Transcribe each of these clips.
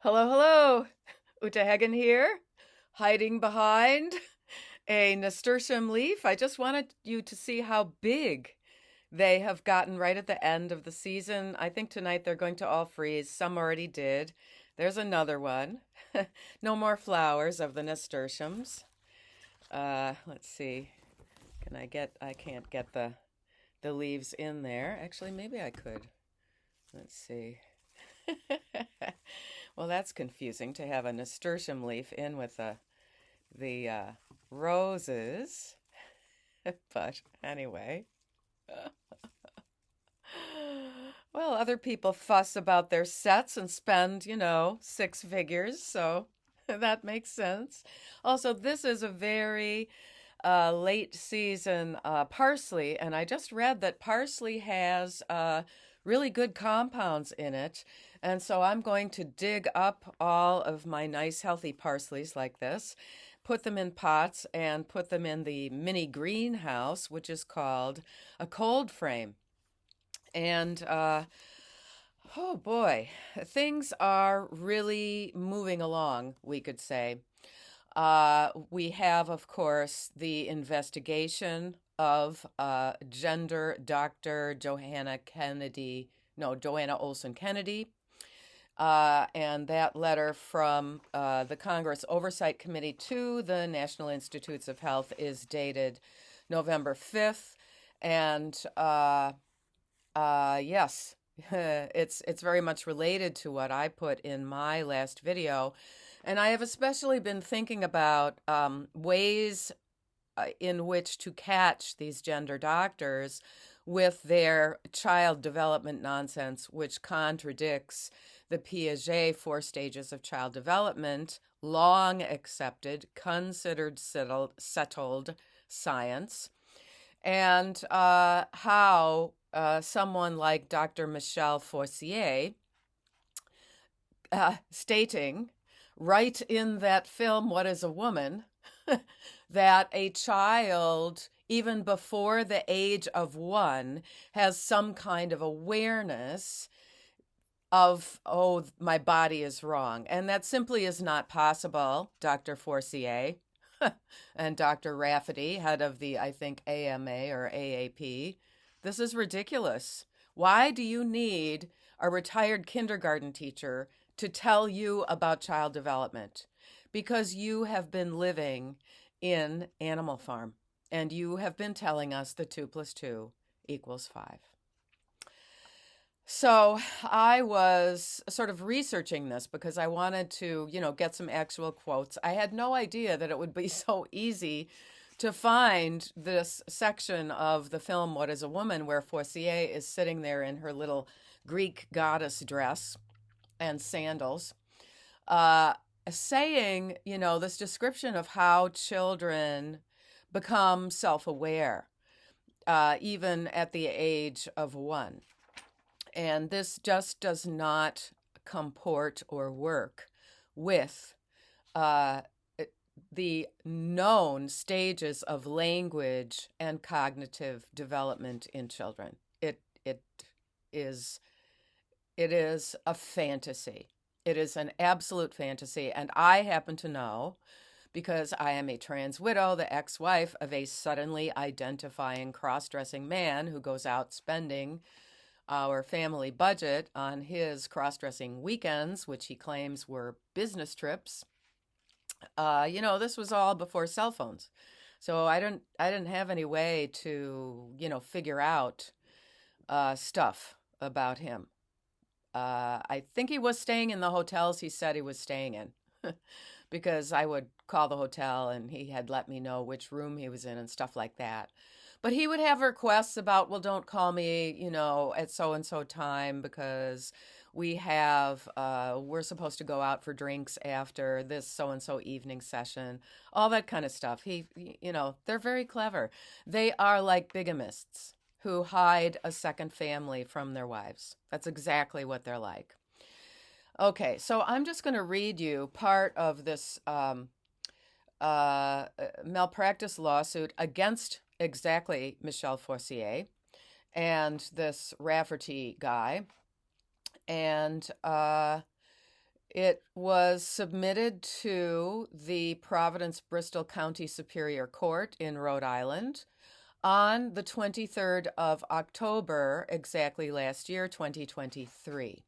Hello, hello. Uta Hagen here, hiding behind a nasturtium leaf. I just wanted you to see how big they have gotten right at the end of the season. I think tonight they're going to all freeze. Some already did. There's another one. No more flowers of the nasturtiums. Let's see. I can't get the leaves in there. Actually, maybe I could. Let's see. Well, that's confusing to have a nasturtium leaf in with the roses. But anyway, well, other people fuss about their sets and spend, six figures, so that makes sense. Also, this is a very late season parsley, and I just read that parsley has really good compounds in it. And so I'm going to dig up all of my nice healthy parsleys like this, put them in pots, and put them in the mini greenhouse, which is called a cold frame. And oh boy, things are really moving along, we could say. We have, of course, the investigation of gender doctor Joanna Olson Kennedy. And that letter from the Congress Oversight Committee to the National Institutes of Health is dated November 5th. And yes, it's very much related to what I put in my last video. And I have especially been thinking about ways in which to catch these gender doctors with their child development nonsense, which contradicts the Piaget 4 stages of child development, long accepted, considered settled science, and how someone like Dr. Michelle Forcier, stating right in that film, What is a Woman, that a child, even before the age of 1, has some kind of awareness of, oh, my body is wrong. And that simply is not possible, Dr. Forcier and Dr. Rafferty, head of the, I think, AMA or AAP. This is ridiculous. Why do you need a retired kindergarten teacher to tell you about child development? Because you have been living in Animal Farm and you have been telling us that 2 + 2 = 5. So I was sort of researching this because I wanted to, get some actual quotes. I had no idea that it would be so easy to find this section of the film What is a Woman, where Forcier is sitting there in her little Greek goddess dress and sandals, saying, this description of how children become self-aware, even at the age of 1. And this just does not comport or work with the known stages of language and cognitive development in children. It is a fantasy. It is an absolute fantasy. And I happen to know, because I am a trans widow, the ex-wife of a suddenly identifying cross-dressing man who goes out spending our family budget on his cross-dressing weekends, which he claims were business trips. This was all before cell phones. So I didn't have any way to, figure out stuff about him. I think he was staying in the hotels he said he was staying in because I would call the hotel and he had let me know which room he was in and stuff like that. But he would have requests about, well, don't call me, at so-and-so time because we're supposed to go out for drinks after this so-and-so evening session, all that kind of stuff. They're very clever. They are like bigamists who hide a second family from their wives. That's exactly what they're like. Okay, so I'm just going to read you part of this malpractice lawsuit against exactly Michelle Forcier and this Rafferty guy. And It was submitted to the Providence Bristol County Superior Court in Rhode Island on the 23rd of October, exactly last year, 2023.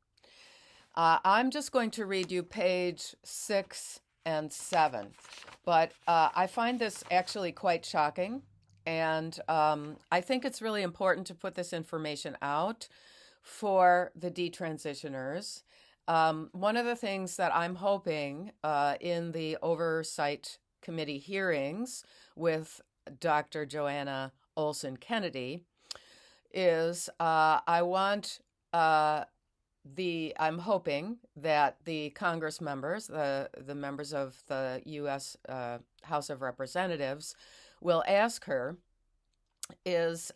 I'm just going to read you page 6 and 7, but I find this actually quite shocking, and I think it's really important to put this information out for the detransitioners. One of the things that I'm hoping in the Oversight Committee hearings with Dr. Joanna Olson Kennedy is I want I'm hoping that the Congress members, the members of the U.S. House of Representatives, will ask her is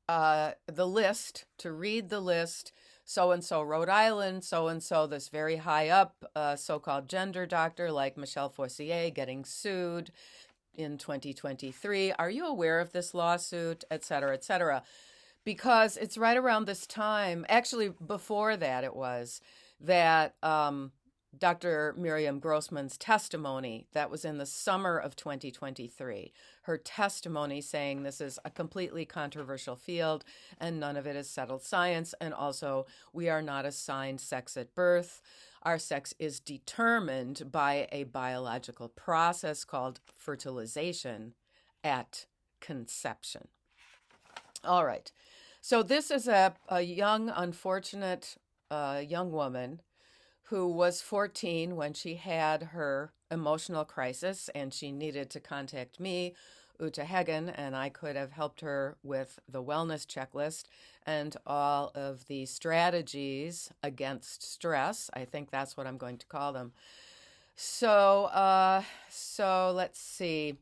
the list, to read the list, so-and-so Rhode Island, so-and-so this very high up so-called gender doctor like Michelle Forcier getting sued in 2023. Are you aware of this lawsuit, et cetera, et cetera? Because it's right around this time, actually before that it was, that Dr. Miriam Grossman's testimony, that was in the summer of 2023, her testimony saying this is a completely controversial field and none of it is settled science, and also we are not assigned sex at birth. Our sex is determined by a biological process called fertilization at conception. All right. So this is a young, unfortunate young woman who was 14 when she had her emotional crisis, and she needed to contact me, Uta Hagen, and I could have helped her with the wellness checklist and all of the strategies against stress. I think that's what I'm going to call them. So let's see.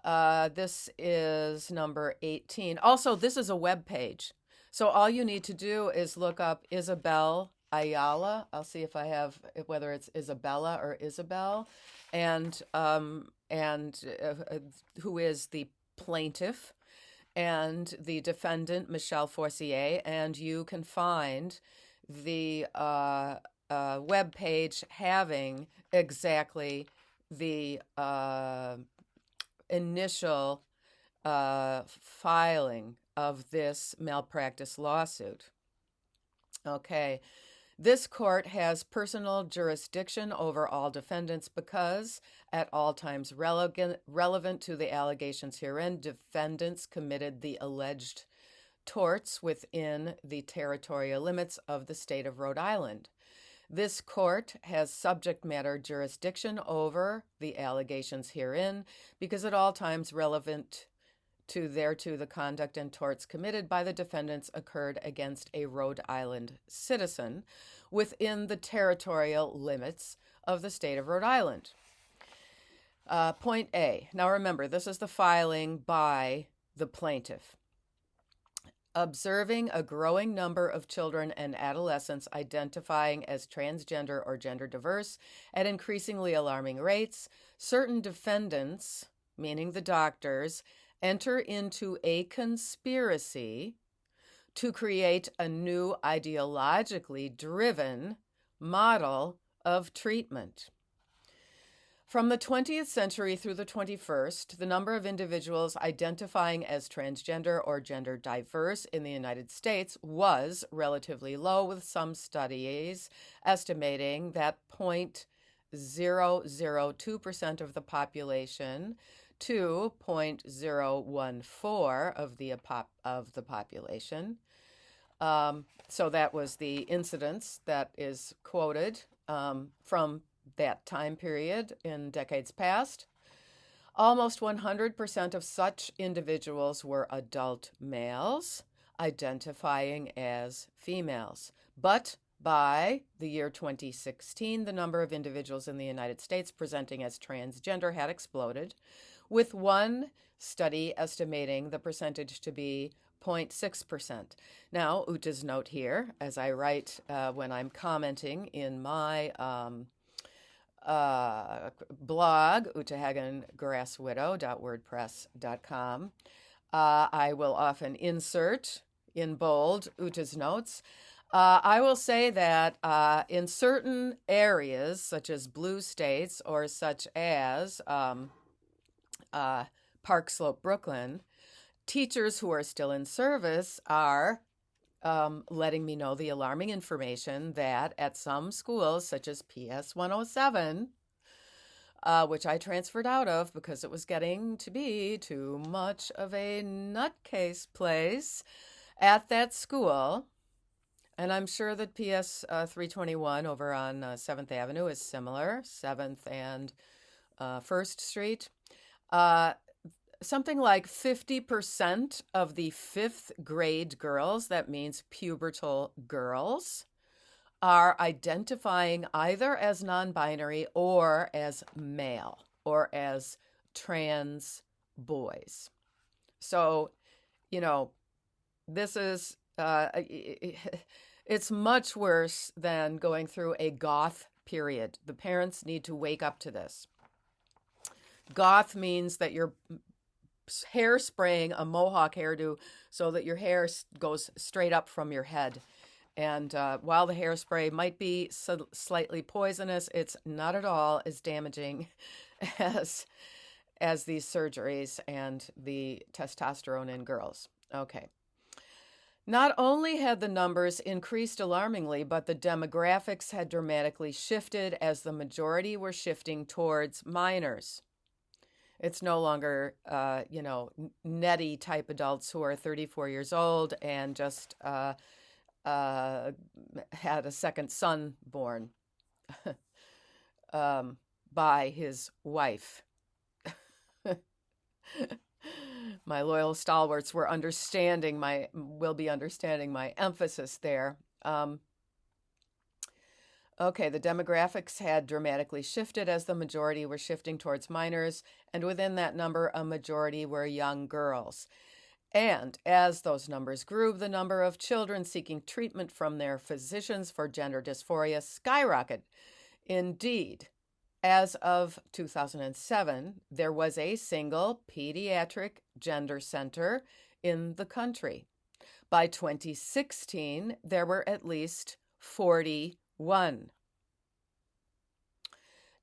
This is number 18. Also, this is a web page. So all you need to do is look up Isabelle Ayala. I'll see if I have, whether it's Isabella or Isabel, and who is the plaintiff and the defendant, Michelle Forcier, and you can find the web page having exactly the initial filing of this malpractice lawsuit. Okay, this court has personal jurisdiction over all defendants because, at all times relevant to the allegations herein, defendants committed the alleged torts within the territorial limits of the state of Rhode Island. This court has subject matter jurisdiction over the allegations herein because at all times relevant to thereto the conduct and torts committed by the defendants occurred against a Rhode Island citizen within the territorial limits of the state of Rhode Island. Point A. Now remember, this is the filing by the plaintiff. Observing a growing number of children and adolescents identifying as transgender or gender diverse at increasingly alarming rates, certain defendants, meaning the doctors, enter into a conspiracy to create a new ideologically driven model of treatment. From the 20th century through the 21st, the number of individuals identifying as transgender or gender diverse in the United States was relatively low, with some studies estimating that 0.002% of the population to 0.014 of the population. So that was the incidence that is quoted from that time period in decades past. Almost 100% of such individuals were adult males identifying as females. But by the year 2016, the number of individuals in the United States presenting as transgender had exploded, with one study estimating the percentage to be 0.6%. Now, Uta's note here, as I write when I'm commenting in my blog, utahagengrasswidow.wordpress.com. I will often insert in bold Uta's notes. I will say that in certain areas, such as blue states or such as Park Slope, Brooklyn, teachers who are still in service are letting me know the alarming information that at some schools, such as PS 107, which I transferred out of because it was getting to be too much of a nutcase place at that school. And I'm sure that PS 321 over on 7th Avenue is similar, 7th and 1st Street. Something like 50% of the 5th grade girls, that means pubertal girls, are identifying either as non-binary or as male or as trans boys. So, this is, it's much worse than going through a goth period. The parents need to wake up to this. Goth means that you're hairspraying a mohawk hairdo so that your hair goes straight up from your head. And while the hairspray might be slightly poisonous, it's not at all as damaging as these surgeries and the testosterone in girls. Okay. Not only had the numbers increased alarmingly, but the demographics had dramatically shifted as the majority were shifting towards minors. It's no longer, netty type adults who are 34 years old and just had a second son born by his wife. My loyal stalwarts will be understanding my emphasis there. Okay, the demographics had dramatically shifted as the majority were shifting towards minors, and within that number, a majority were young girls. And as those numbers grew, the number of children seeking treatment from their physicians for gender dysphoria skyrocketed. Indeed, as of 2007, there was a single pediatric gender center in the country. By 2016, there were at least 41.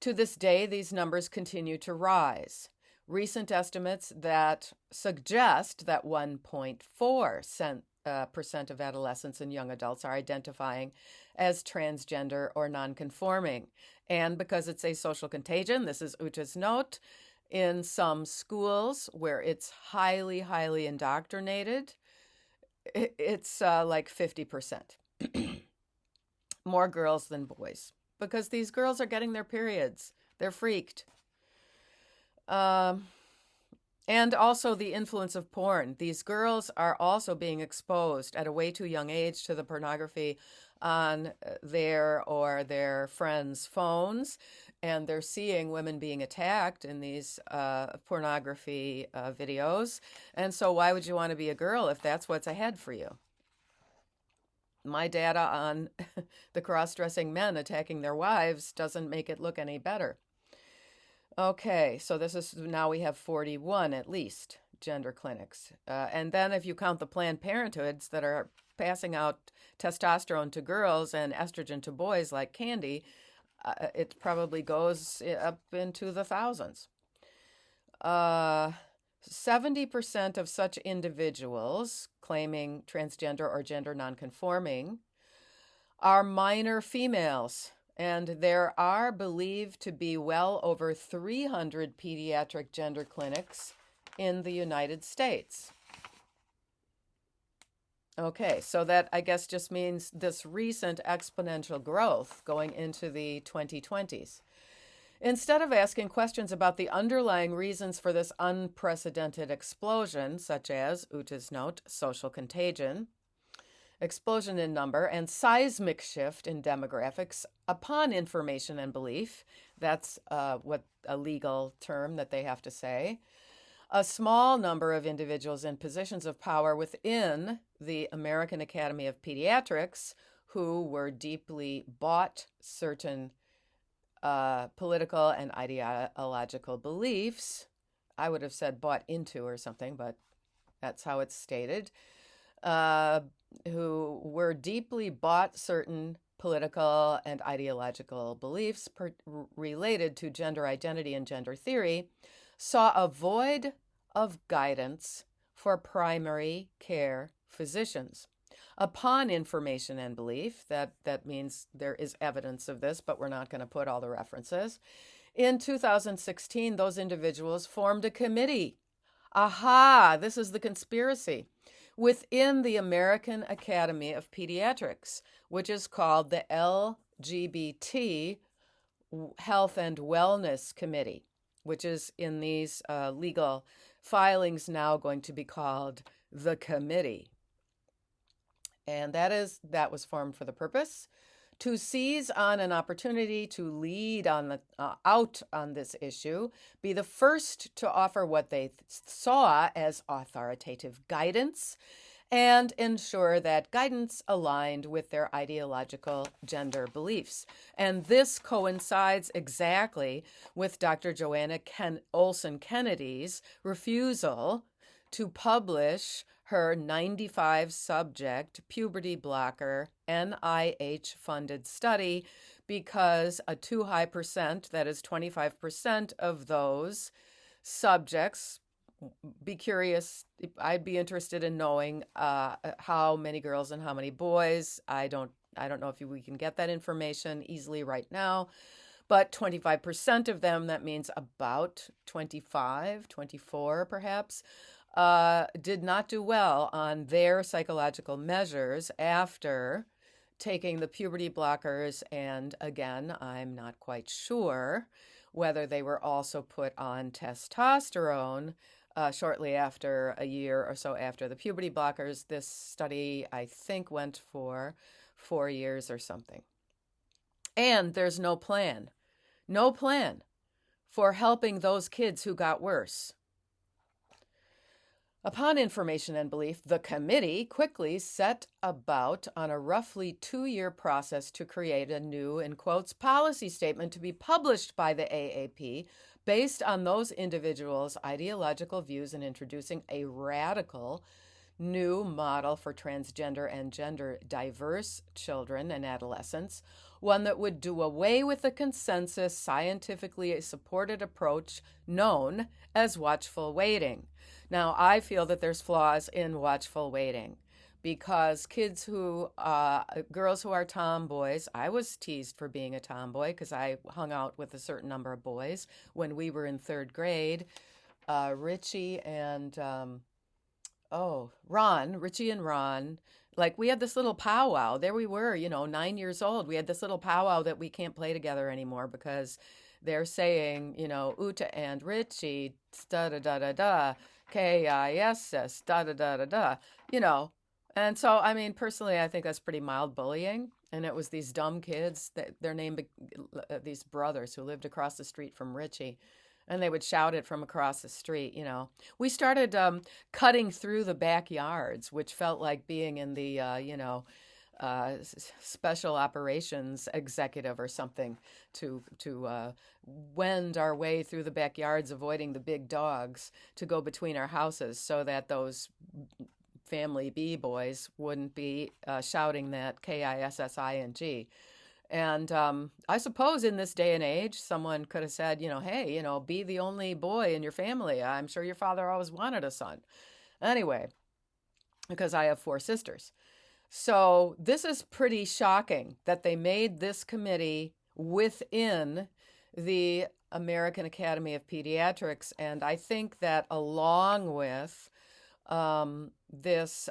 To this day, these numbers continue to rise. Recent estimates that suggest that 1.4% of adolescents and young adults are identifying as transgender or nonconforming. And because it's a social contagion, this is Uta's note, in some schools where it's highly, highly indoctrinated, it's like 50%. More girls than boys, because these girls are getting their periods. They're freaked. And also the influence of porn. These girls are also being exposed at a way too young age to the pornography on their friends' phones, and they're seeing women being attacked in these pornography videos. And so why would you want to be a girl if that's what's ahead for you? My data on the cross-dressing men attacking their wives doesn't make it look any better. Okay, so now we have 41 at least gender clinics. And then if you count the Planned Parenthoods that are passing out testosterone to girls and estrogen to boys like candy, it probably goes up into the thousands. 70% of such individuals claiming transgender or gender nonconforming are minor females, and there are believed to be well over 300 pediatric gender clinics in the United States. Okay, so that I guess just means this recent exponential growth going into the 2020s. Instead of asking questions about the underlying reasons for this unprecedented explosion, such as, Uta's note, social contagion, explosion in number, and seismic shift in demographics upon information and belief, that's what a legal term that they have to say, a small number of individuals in positions of power within the American Academy of Pediatrics who were deeply bought certain political and ideological beliefs. I would have said bought into or something, but that's how it's stated. uh, who were deeply bought certain political and ideological beliefs related to gender identity and gender theory, saw a void of guidance for primary care physicians. Upon information and belief, that means there is evidence of this, but we're not going to put all the references. In 2016, those individuals formed a committee. Aha, this is the conspiracy. Within the American Academy of Pediatrics, which is called the LGBT Health and Wellness Committee, which is in these legal filings now going to be called the committee. And that was formed for the purpose to seize on an opportunity to lead on out on this issue, be the first to offer what they saw as authoritative guidance, and ensure that guidance aligned with their ideological gender beliefs. And this coincides exactly with Dr. Joanna Olson Kennedy's refusal to publish her 95-subject puberty blocker NIH-funded study because a too high percent, that is 25% of those subjects, be curious, I'd be interested in knowing how many girls and how many boys. I don't know if we can get that information easily right now, but 25% of them, that means about 25, 24 perhaps, did not do well on their psychological measures after taking the puberty blockers. And again, I'm not quite sure whether they were also put on testosterone shortly after, a year or so after the puberty blockers. This study, I think, went for 4 years or something. And there's no plan for helping those kids who got worse. Upon information and belief, the committee quickly set about on a roughly 2-year process to create a new, in quotes, policy statement to be published by the AAP based on those individuals' ideological views and introducing a radical new model for transgender and gender diverse children and adolescents, one that would do away with the consensus, scientifically supported approach known as watchful waiting. Now, I feel that there's flaws in watchful waiting because girls who are tomboys, I was teased for being a tomboy because I hung out with a certain number of boys when we were in 3rd grade. Richie and Ron, like we had this little powwow. There we were, 9 years old. We had this little powwow that we can't play together anymore because they're saying, Uta and Richie, da-da-da-da-da, K-I-S-S, da-da-da-da-da, And so, I mean, personally, I think that's pretty mild bullying. And it was these dumb kids, their name, these brothers who lived across the street from Richie. And they would shout it from across the street, We started cutting through the backyards, which felt like being in the, special operations executive or something to wend our way through the backyards, avoiding the big dogs to go between our houses so that those family B boys wouldn't be shouting that K-I-S-S-I-N-G. And I suppose in this day and age, someone could have said, hey, be the only boy in your family. I'm sure your father always wanted a son. Anyway, because I have 4 sisters. So this is pretty shocking that they made this committee within the American Academy of Pediatrics. And I think that along with this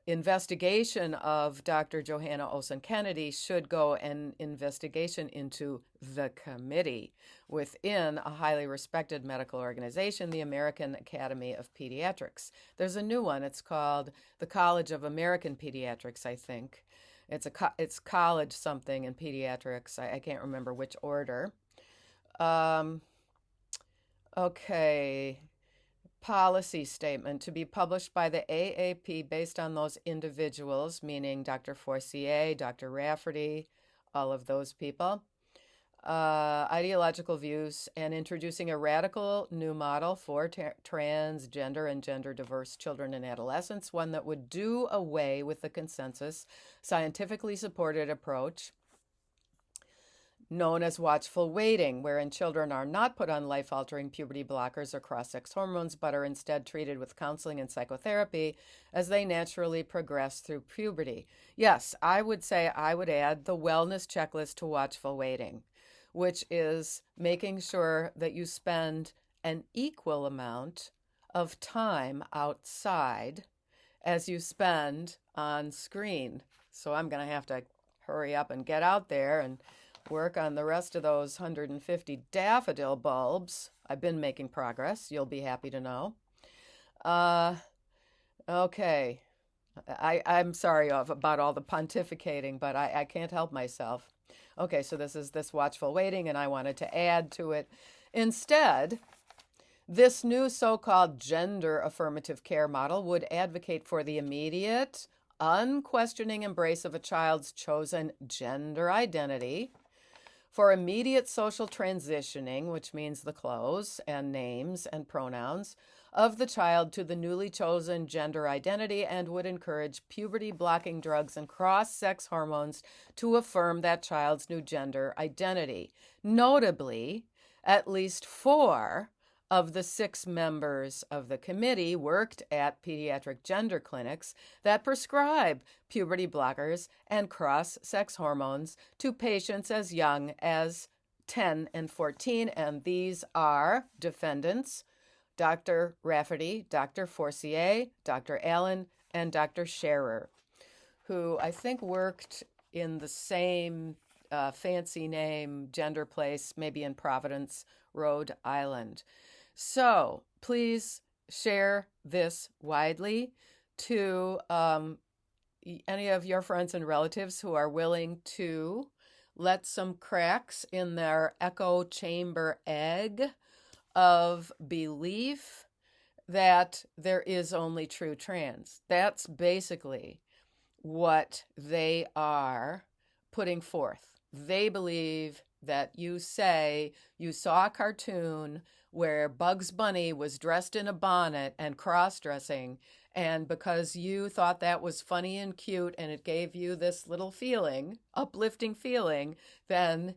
investigation of Dr. Johanna Olson Kennedy should go an investigation into the committee within a highly respected medical organization, the American Academy of Pediatrics. There's a new one. It's called the College of American Pediatrics, I think. It's college something in pediatrics. I can't remember which order. Okay. Policy statement to be published by the AAP based on those individuals, meaning Dr. Forcier, Dr. Rafferty, all of those people. ideological views and introducing a radical new model for transgender and gender diverse children and adolescents, one that would do away with the consensus, scientifically supported approach known as watchful waiting, wherein children are not put on life-altering puberty blockers or cross-sex hormones, but are instead treated with counseling and psychotherapy as they naturally progress through puberty. Yes, I would say I would add the wellness checklist to watchful waiting, which is making sure that you spend an equal amount of time outside as you spend on screen. So I'm going to have to hurry up and get out there and work on the rest of those 150 daffodil bulbs. I've been making progress. You'll be happy to know. Okay. I'm sorry about all the pontificating, but I can't help myself. Okay, so this is this watchful waiting, and I wanted to add to it. Instead, this new so-called gender affirmative care model would advocate for the immediate, unquestioning embrace of a child's chosen gender identity, for immediate social transitioning, which means the clothes and names and pronouns of the child to the newly chosen gender identity, and would encourage puberty-blocking drugs and cross-sex hormones to affirm that child's new gender identity. Notably, at least 4 of the 6 members of the committee worked at pediatric gender clinics that prescribe puberty blockers and cross-sex hormones to patients as young as 10 and 14, and these are defendants, Dr. Rafferty, Dr. Forcier, Dr. Allen, and Dr. Sherer, who I think worked in the same fancy name gender place, maybe in Providence, Rhode Island. So please share this widely to any of your friends and relatives who are willing to let some cracks in their echo chamber egg of belief that there is only true trans. That's basically what they are putting forth. They believe that you say you saw a cartoon where Bugs Bunny was dressed in a bonnet and cross-dressing, and because you thought that was funny and cute and it gave you this little feeling, uplifting feeling, then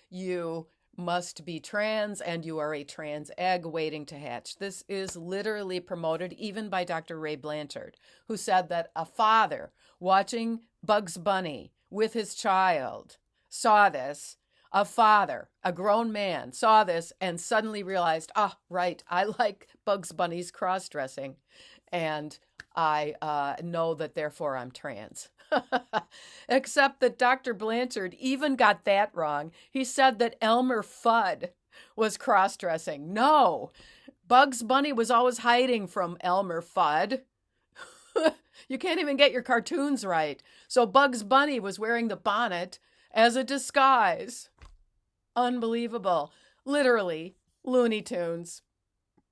you must be trans and you are a trans egg waiting to hatch. This is literally promoted even by Dr. Ray Blanchard, who said that a father watching Bugs Bunny with his child saw this. A father, a grown man, saw this and suddenly realized, right, I like Bugs Bunny's cross-dressing, and I know that therefore I'm trans. Except that Dr. Blanchard even got that wrong. He said that Elmer Fudd was cross-dressing. No, Bugs Bunny was always hiding from Elmer Fudd. You can't even get your cartoons right. So Bugs Bunny was wearing the bonnet as a disguise. Unbelievable. Literally, Looney Tunes.